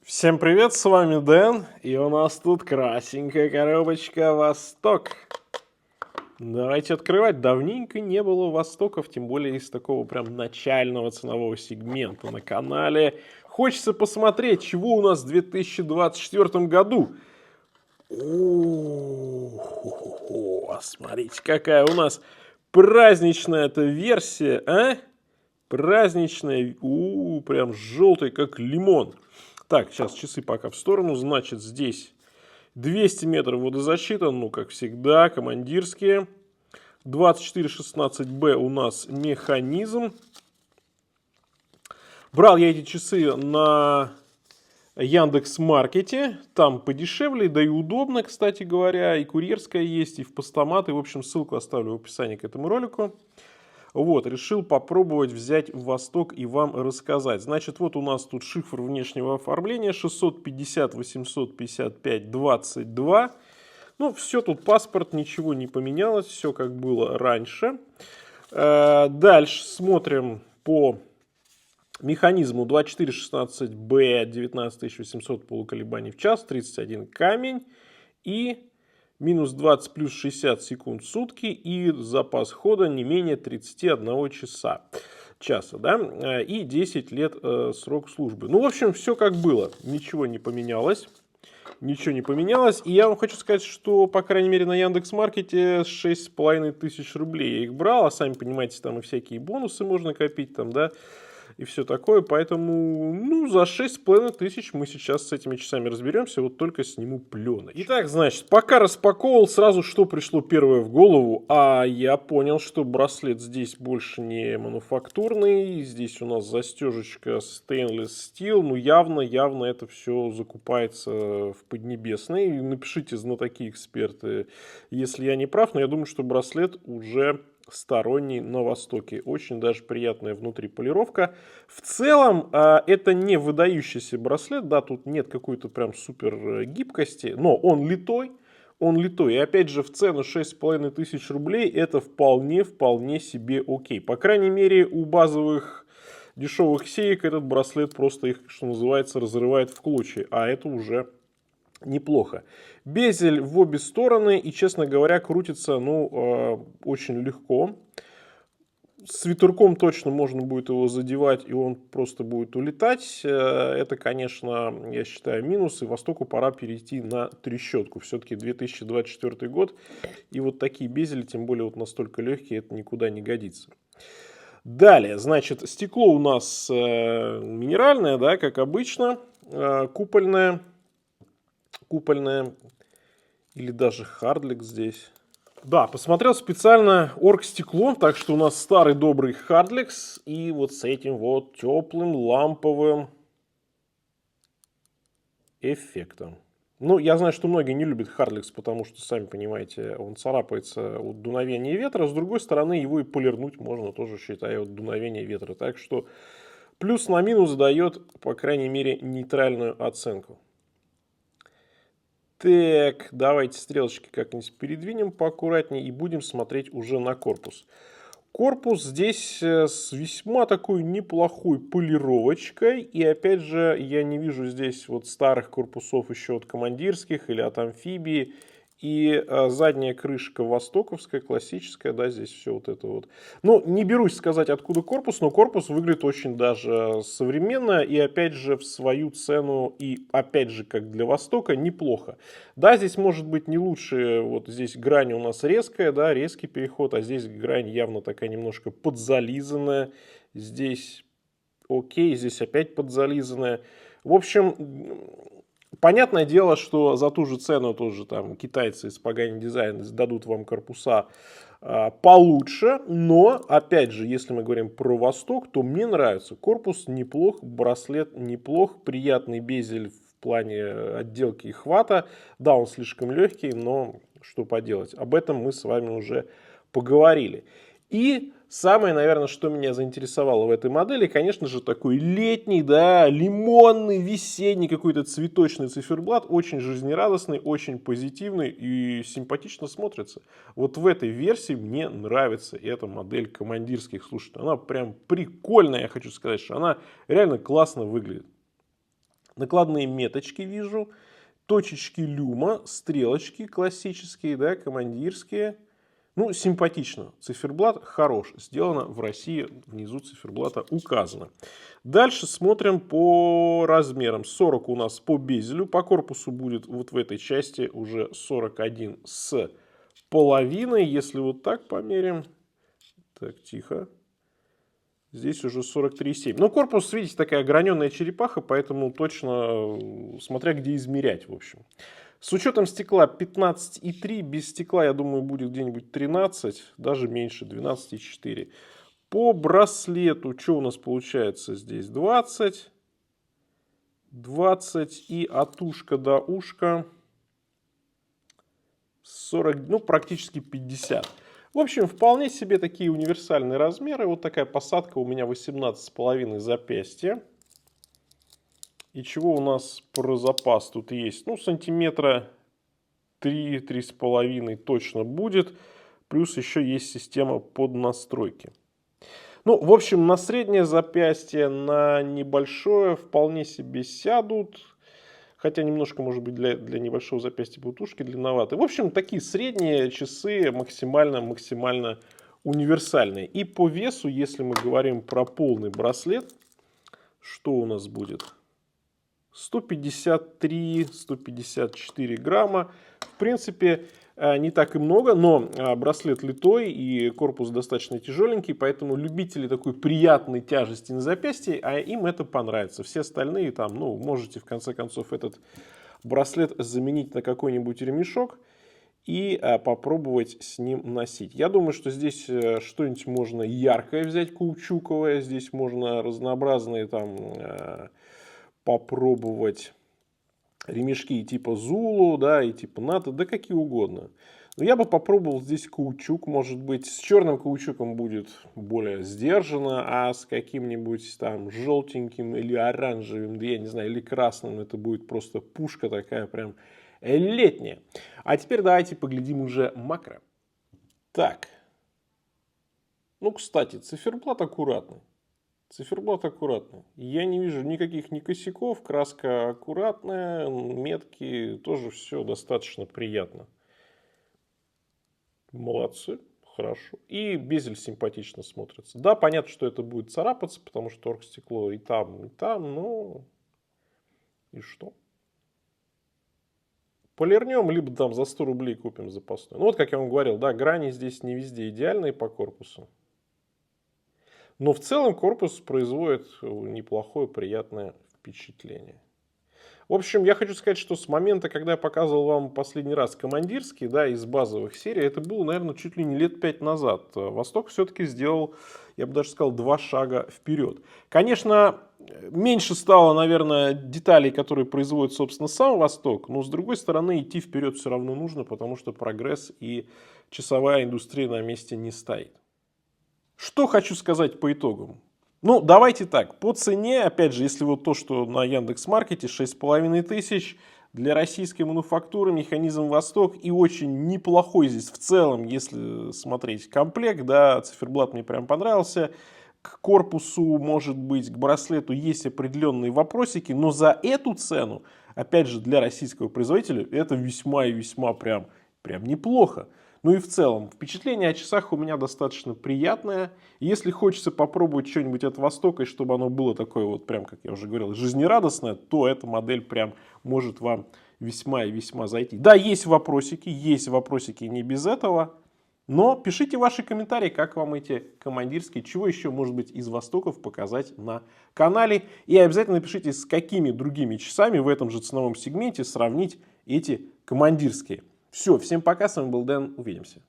Всем привет, с вами Дэн, и у нас тут красненькая коробочка Восток. Давайте открывать. Давненько не было Востоков, тем более из такого прям начального ценового сегмента на канале. Хочется посмотреть, чего у нас в 2024 году. О, смотрите, какая у нас праздничная эта версия, а? Праздничная, прям желтый, как лимон. Так, сейчас часы пока в сторону. Значит, здесь 200 метров водозащита, ну, как всегда, командирские. 2416Б у нас механизм. Брал я эти часы на Яндекс.Маркете. Там подешевле, да и удобно, кстати говоря. И курьерская есть, и в постамат. И, в общем, ссылку оставлю в описании к этому ролику. Вот, решил попробовать взять в Восток и вам рассказать. Значит, вот у нас тут шифр внешнего оформления 650 855 22. Ну, все тут паспорт, ничего не поменялось, все как было раньше. Дальше смотрим по механизму 2416B 19800 полуколебаний в час, 31 камень и минус 20 плюс 60 секунд в сутки и запас хода не менее 31 часа, да, и 10 лет срок службы. Ну, в общем, все как было, ничего не поменялось. Ничего не поменялось. И я вам хочу сказать, что, по крайней мере, на Яндекс.Маркете 6500 рублей я их брал. А сами понимаете, там и всякие бонусы можно копить, там, да, и все такое. Поэтому, ну, за 6500 мы сейчас с этими часами разберемся. Вот только сниму пленочку. Итак, значит, пока распаковывал, сразу что пришло первое в голову. А я понял, что браслет здесь больше не мануфактурный. Здесь у нас застежечка Stainless Steel. Ну, явно это все закупается в Поднебесной. Напишите, знатоки, эксперты, если я не прав. Но я думаю, что браслет уже сторонний на Востоке. Очень даже приятная внутри полировка. В целом, это не выдающийся браслет. Да, тут нет какой-то прям супер гибкости. Но он литой. Он литой. И опять же, в цену 6500 рублей это вполне себе окей. По крайней мере, у базовых дешевых сеек этот браслет просто их, что называется, разрывает в клочья. А это уже неплохо. Безель в обе стороны и, честно говоря, крутится, ну, очень легко. С ветерком точно можно будет его задевать, и он просто будет улетать. Это, конечно, я считаю, минус. И Востоку пора перейти на трещотку. Все-таки 2024 год. И вот такие безели, тем более вот настолько легкие, это никуда не годится. Далее, значит, стекло у нас минеральное, да, как обычно, купольное или даже хардлик здесь. Да, посмотрел специально оргстекло, так что у нас старый добрый хардликс и вот с этим вот теплым ламповым эффектом. Ну, я знаю, что многие не любят хардликс, потому что, сами понимаете, он царапается от дуновения ветра. С другой стороны, его и полирнуть можно тоже, считая, от дуновения ветра. Так что плюс на минус дает, по крайней мере, нейтральную оценку. Так, давайте стрелочки как-нибудь передвинем поаккуратнее и будем смотреть уже на корпус. Корпус здесь с весьма такой неплохой полировочкой. И опять же, я не вижу здесь вот старых корпусов еще от командирских или от амфибии. И задняя крышка востоковская, классическая, да, здесь все вот это вот. Ну, не берусь сказать, откуда корпус, но корпус выглядит очень даже современно и, опять же, в свою цену и, опять же, как для Востока, неплохо. Да, здесь может быть не лучше, вот здесь грань у нас резкая, да, резкий переход, а здесь грань явно такая немножко подзализанная. Здесь окей, здесь опять подзализанная. В общем, понятное дело, что за ту же цену тоже там китайцы из Pagani Design дадут вам корпуса получше, но, опять же, если мы говорим про Восток, то мне нравится. Корпус неплох, браслет неплох, приятный безель в плане отделки и хвата. Да, он слишком легкий, но что поделать. Об этом мы с вами уже поговорили. И самое, наверное, что меня заинтересовало в этой модели, конечно же, такой летний, да, лимонный, весенний какой-то цветочный циферблат, очень жизнерадостный, очень позитивный и симпатично смотрится. Вот в этой версии мне нравится эта модель командирских. Слушайте, она прям прикольная, я хочу сказать, что она реально классно выглядит. Накладные меточки вижу, точечки люма, стрелочки классические, да, командирские. Ну, симпатично. Циферблат хорош. Сделано в России. Внизу циферблата указано. Дальше смотрим по размерам. 40 у нас по безелю. По корпусу будет вот в этой части уже 41 с половиной. Если вот так померим. Так, тихо. Здесь уже 43,7. Но корпус, видите, такая граненая черепаха, поэтому точно, смотря где измерять, в общем. С учетом стекла 15,3, без стекла, я думаю, будет где-нибудь 13, даже меньше, 12,4. По браслету, что у нас получается здесь? 20 и от ушка до ушка 40, ну практически 50. В общем, вполне себе такие универсальные размеры. Вот такая посадка у меня 18,5 запястья. И чего у нас про запас тут есть? Ну, сантиметра 3-3,5 точно будет. Плюс еще есть система под настройки. Ну, в общем, на среднее запястье, на небольшое вполне себе сядут. Хотя немножко, может быть, для небольшого запястья будут ушки длинноваты. В общем, такие средние часы максимально универсальные. И по весу, если мы говорим про полный браслет, что у нас будет? 153-154 грамма. В принципе, не так и много, но браслет литой и корпус достаточно тяжеленький, поэтому любители такой приятной тяжести на запястье, а им это понравится. Все остальные там, ну, можете в конце концов этот браслет заменить на какой-нибудь ремешок и попробовать с ним носить. Я думаю, что здесь что-нибудь можно яркое взять, каучуковое, здесь можно разнообразные там попробовать ремешки типа Zulu, да, и типа НАТО, да какие угодно. Но я бы попробовал здесь каучук, может быть, с черным каучуком будет более сдержанно, а с каким-нибудь там желтеньким или оранжевым, да я не знаю, или красным, это будет просто пушка такая прям летняя. А теперь давайте поглядим уже макро. Так. Ну, кстати, циферблат аккуратный. Циферблат аккуратный. Я не вижу никаких ни косяков, краска аккуратная, метки, тоже все достаточно приятно. Молодцы, хорошо. И безель симпатично смотрится. Да, понятно, что это будет царапаться, потому что оргстекло и там, но и что? Полирнем, либо там за 100 рублей купим запасной. Ну вот, как я вам говорил, да, грани здесь не везде идеальные по корпусу. Но в целом корпус производит неплохое, приятное впечатление. В общем, я хочу сказать, что с момента, когда я показывал вам последний раз командирский, да, из базовых серий, это было, наверное, чуть ли не лет 5 назад. Восток все-таки сделал, я бы даже сказал, 2 шага вперед. Конечно, меньше стало, наверное, деталей, которые производит, собственно, сам Восток, но, с другой стороны, идти вперед все равно нужно, потому что прогресс и часовая индустрия на месте не стоит. Что хочу сказать по итогам? Ну, давайте так, по цене, опять же, если вот то, что на Яндекс.Маркете 6500, для российской мануфактуры механизм Восток и очень неплохой здесь в целом, если смотреть комплект, да, циферблат мне прям понравился. К корпусу, может быть, к браслету есть определенные вопросики, но за эту цену, опять же, для российского производителя, это весьма и весьма прям неплохо. Ну и в целом, впечатление о часах у меня достаточно приятное. Если хочется попробовать что-нибудь от Востока, и чтобы оно было такое вот прям, как я уже говорил, жизнерадостное, то эта модель прям может вам весьма и весьма зайти. Да, есть вопросики не без этого. Но пишите ваши комментарии, как вам эти командирские, чего еще может быть из Востоков показать на канале. И обязательно напишите, с какими другими часами в этом же ценовом сегменте сравнить эти командирские. Все, всем пока, с вами был Дэн, увидимся.